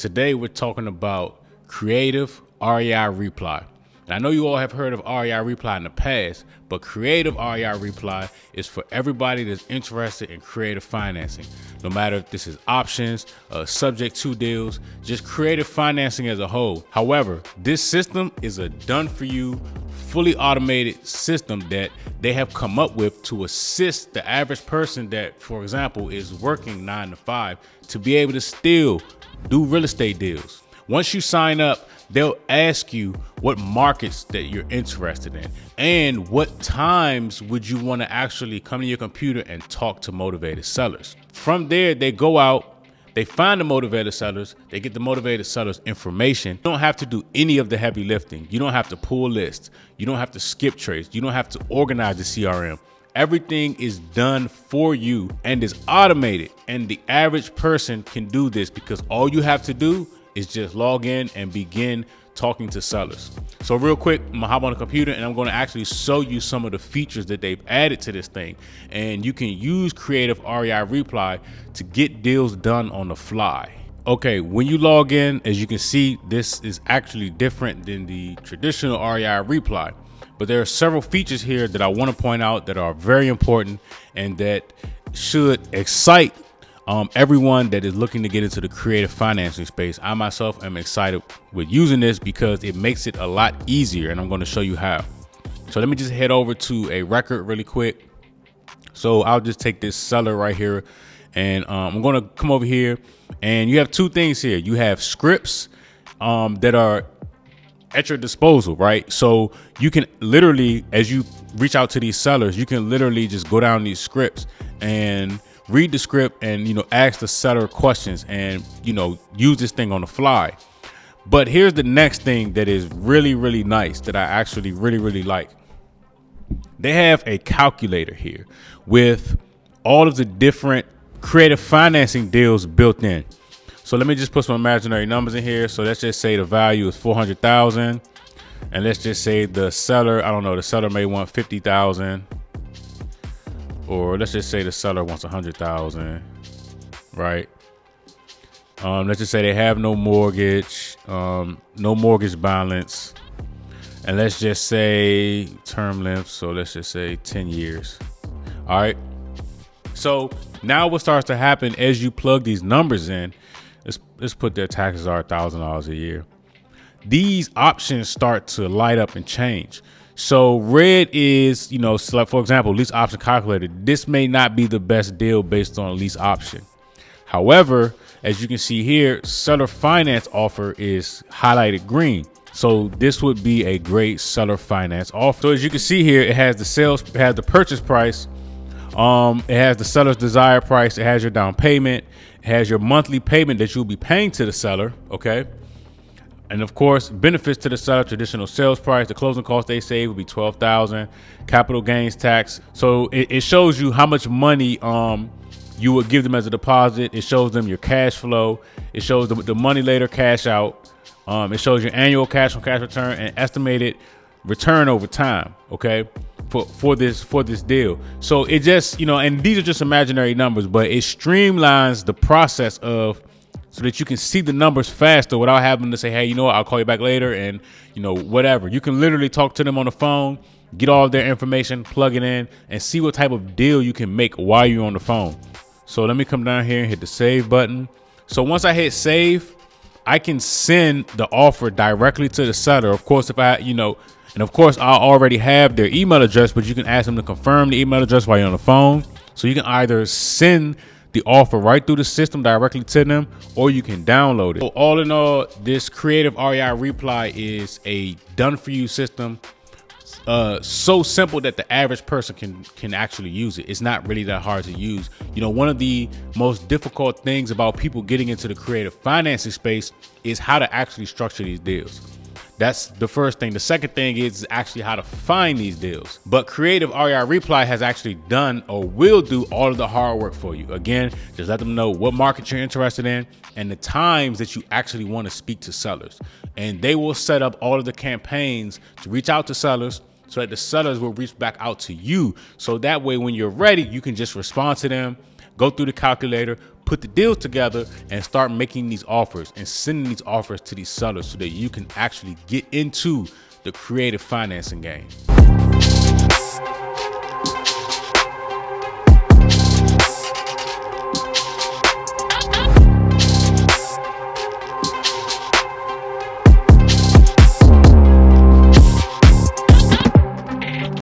Today we're talking about creative REI reply. And I know you all have heard of REI reply in the past, but creative REI reply is for everybody that's interested in creative financing. No matter if this is options, subject to deals, just creative financing as a whole. However, this system is a done for you, fully automated system that they have come up with to assist the average person that, for example, is working 9 to 5 to be able to still do real estate deals. Once you sign up, they'll ask you what markets that you're interested in and what times would you want to actually come to your computer and talk to motivated sellers. From there, they go out, they find the motivated sellers, they get the motivated sellers information. You don't have to do any of the heavy lifting. You don't have to pull lists. You don't have to skip trades. You don't have to organize the CRM. Everything is done for you and is automated. And the average person can do this because all you have to do is just log in and begin talking to sellers. So real quick, I'm gonna hop on the computer and I'm gonna actually show you some of the features that they've added to this thing. And you can use creative REI reply to get deals done on the fly. Okay, when you log in, as you can see, this is actually different than the traditional REI reply. But there are several features here that I want to point out that are very important and that should excite everyone that is looking to get into the creative financing space. I myself am excited with using this because it makes it a lot easier, and I'm going to show you how. So let me just head over to a record really quick. So I'll just take this seller right here, and I'm going to come over here, and you have two things here. You have scripts that are at your disposal, right? So you can literally, as you reach out to these sellers, you can literally just go down these scripts and read the script and, ask the seller questions and, use this thing on the fly. But here's the next thing that is really, really nice that I actually really, really like. They have a calculator here with all of the different creative financing deals built in. So let me just put some imaginary numbers in here. So let's just say the value is 400,000, and let's just say the seller, the seller may want 50,000, or let's just say the seller wants 100,000, right? Let's just say they have no mortgage balance, and let's just say term length. So let's just say 10 years. All right. So now what starts to happen as you plug these numbers in, let's put their taxes are $1,000 a year. These options start to light up and change. So red is, for example, lease option calculator. This may not be the best deal based on lease option. However, as you can see here, seller finance offer is highlighted green. So this would be a great seller finance offer. So as you can see here, it has the purchase price. It has the seller's desired price. It has your down payment. It has your monthly payment that you'll be paying to the seller. Okay. And of course, benefits to the seller, traditional sales price, the closing cost they save will be $12,000, capital gains tax. So it shows you how much money you would give them as a deposit. It shows them your cash flow. It shows the money later cash out. It shows your annual cash on cash return and estimated return over time. Okay. For this deal. So it just, and these are just imaginary numbers, but it streamlines the process so that you can see the numbers faster without having to say, hey, I'll call you back later. And, whatever. You can literally talk to them on the phone, get all of their information, plug it in, and see what type of deal you can make while you're on the phone. So let me come down here and hit the save button. So once I hit save, I can send the offer directly to the seller. Of course, if and of course, I already have their email address, but you can ask them to confirm the email address while you're on the phone. So you can either send the offer right through the system directly to them, or you can download it. So all in all, this creative REI reply is a done for you system. So simple that the average person can actually use it. It's not really that hard to use. One of the most difficult things about people getting into the creative financing space is how to actually structure these deals. That's the first thing. The second thing is actually how to find these deals. But creative REI reply has actually done or will do all of the hard work for you. Again, just let them know what market you're interested in and the times that you actually want to speak to sellers. And they will set up all of the campaigns to reach out to sellers so that the sellers will reach back out to you. So that way, when you're ready, you can just respond to them, go through the calculator, put the deals together and start making these offers and sending these offers to these sellers so that you can actually get into the creative financing game.